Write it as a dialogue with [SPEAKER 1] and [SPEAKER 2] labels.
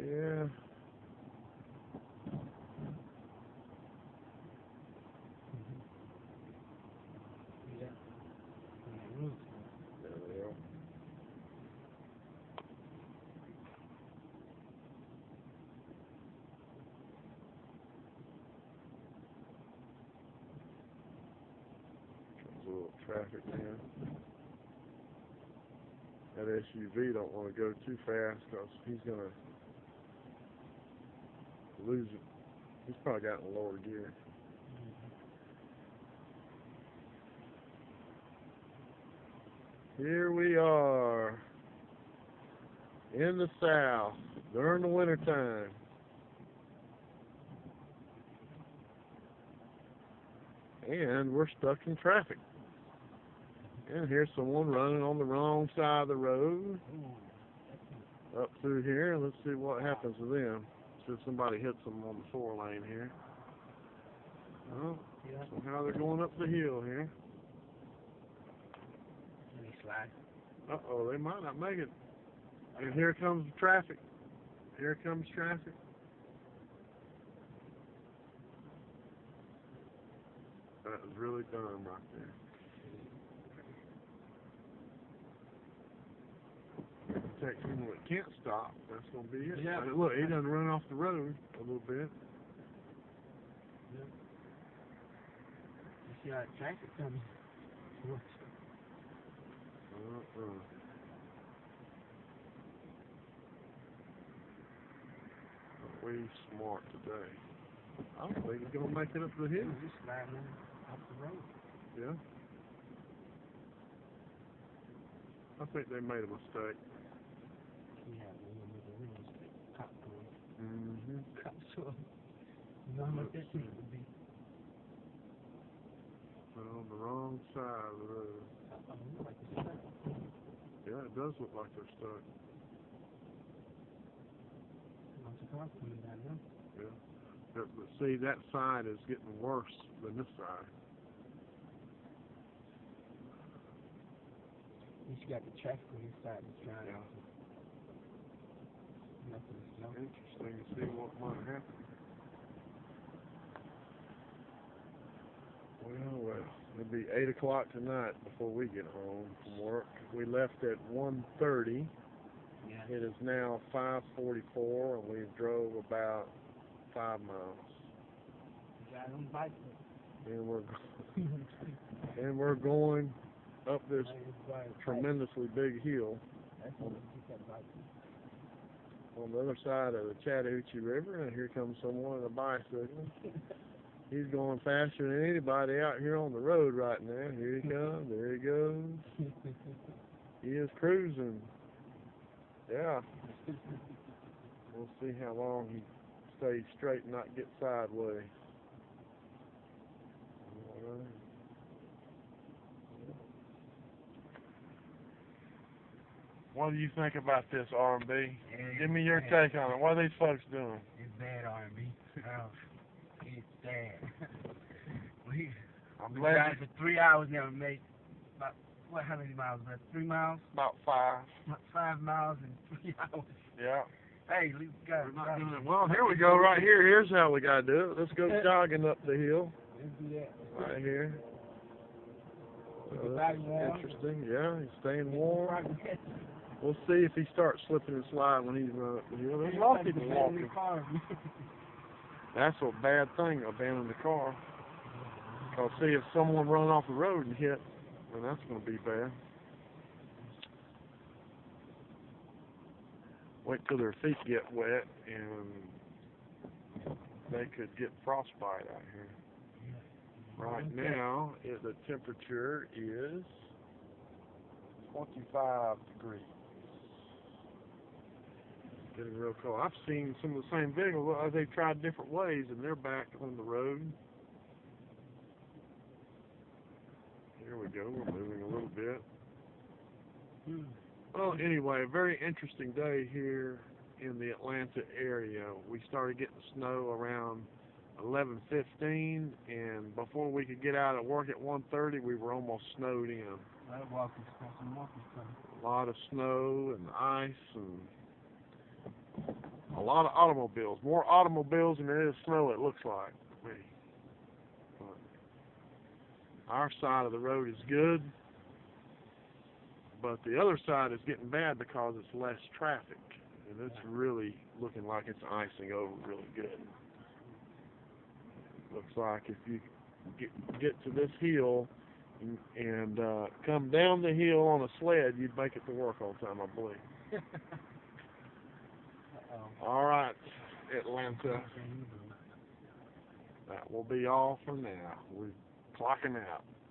[SPEAKER 1] Yeah.
[SPEAKER 2] Yeah.
[SPEAKER 1] There they are. There's a little traffic there. That SUV don't want to go too fast because he's going to lose it. He's probably got in lower gear. Here we are in the south during the winter time. And we're stuck in traffic. And here's someone running on the wrong side of the road. Up through here. Let's see what happens to them. See if somebody hits them on the 4-lane here. Well, somehow they're going up the hill here. Uh-oh, they might not make it. And here comes the traffic. Here comes traffic. That was really dumb right there. Protect people that can't stop. That's going to be it.
[SPEAKER 2] Yeah.
[SPEAKER 1] Look, he done run off the road a little bit.
[SPEAKER 2] Yeah. You see how the traffic coming?
[SPEAKER 1] We smart today. I don't think he's going to make it up the hill.
[SPEAKER 2] He's just sliding off the road.
[SPEAKER 1] Yeah. I think they made a mistake.
[SPEAKER 2] Yeah, we made a real mistake. Cop going.
[SPEAKER 1] Mm-hmm.
[SPEAKER 2] Cop saw. You know how much that thing would be?
[SPEAKER 1] On the wrong side of the road.
[SPEAKER 2] Like it's stuck.
[SPEAKER 1] Yeah, it does look like they're stuck.
[SPEAKER 2] Lots of cars coming down now.
[SPEAKER 1] Yeah. But see, that side is getting worse than this side.
[SPEAKER 2] At least you got the traffic on your side that's driving.
[SPEAKER 1] Yeah.
[SPEAKER 2] Nothing slow.
[SPEAKER 1] Interesting to see what might happen. Well, it'll be 8 o'clock tonight before we get home from work. We left at 1:30.
[SPEAKER 2] Yeah.
[SPEAKER 1] It is now 5:44, and we've drove about 5 miles.
[SPEAKER 2] You got on the bike.
[SPEAKER 1] And we're going up this tremendously big hill
[SPEAKER 2] That's when you get that bike.
[SPEAKER 1] on the other side of the Chattahoochee River, and here comes someone on a bicycle. He's going faster than anybody out here on the road right now. Here he comes. There he goes. He is cruising. Yeah. We'll see how long he stays straight and not get sideways. All right. What do you think about this, R&B? Give me your take on it. What are these folks doing?
[SPEAKER 2] It's bad R&B. Oh, it's bad. we drive for 3 hours now and made about, how many miles? About 3 miles?
[SPEAKER 1] About 5.
[SPEAKER 2] About 5 miles in 3 hours.
[SPEAKER 1] Yeah.
[SPEAKER 2] Hey, we got
[SPEAKER 1] We're not doing it. Well, here we go right here. Here's how we got to do it. Let's go jogging up the hill.
[SPEAKER 2] Let's do that.
[SPEAKER 1] Right here.
[SPEAKER 2] Body warm.
[SPEAKER 1] Interesting. Yeah, he's staying warm. We'll see if he starts slipping and sliding when he's running up the hill. There's a lot of people walking. That's a bad thing, abandoning the car. Because see, if someone run off the road and hit, then that's going to be bad. Wait till their feet get wet and they could get frostbite out here. Right now, the temperature is 25 degrees. Getting real cold. I've seen some of the same vehicles. They've tried different ways, and they're back on the road. Here we go. We're moving a little bit. Well, anyway, a very interesting day here in the Atlanta area. We started getting snow around 11:15, and before we could get out of work at 1:30, we were almost snowed in. A lot of snow and ice and A lot of automobiles. More automobiles than there is snow, it looks like. But our side of the road is good, but the other side is getting bad because it's less traffic. And it's really looking like it's icing over really good. Looks like if you get to this hill and come down the hill on a sled, you'd make it to work on time, I believe. All right, Atlanta. That will be all for now. We're clocking out.